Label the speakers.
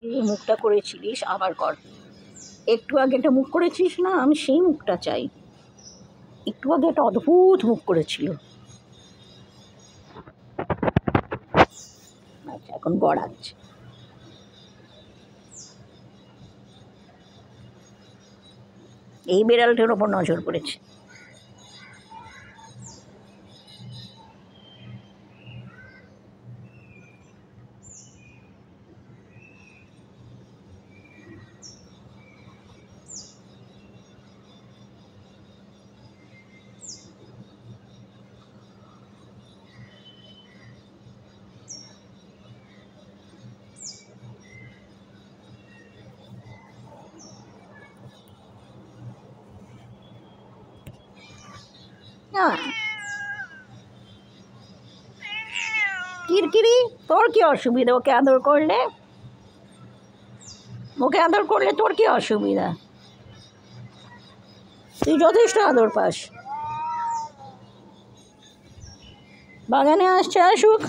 Speaker 1: এই মুখটা করেছিলিস আবার কর। একটু আগে একটা মুখ করেছিস না, আমি সেই মুখটা চাই। একটু আগে একটা অদ্ভুত মুখ করেছিল। আচ্ছা, এখন গড়াচ্ছে। এই বিড়ালটার ওপর নজর পড়েছে। কিরকিরি, তোর কি অসুবিধা ওকে আদর করলে? ওকে আদর করলে তোর কি অসুবিধা? তুই যথেষ্ট আদর পাস। বাগানে আসছে, আসুক।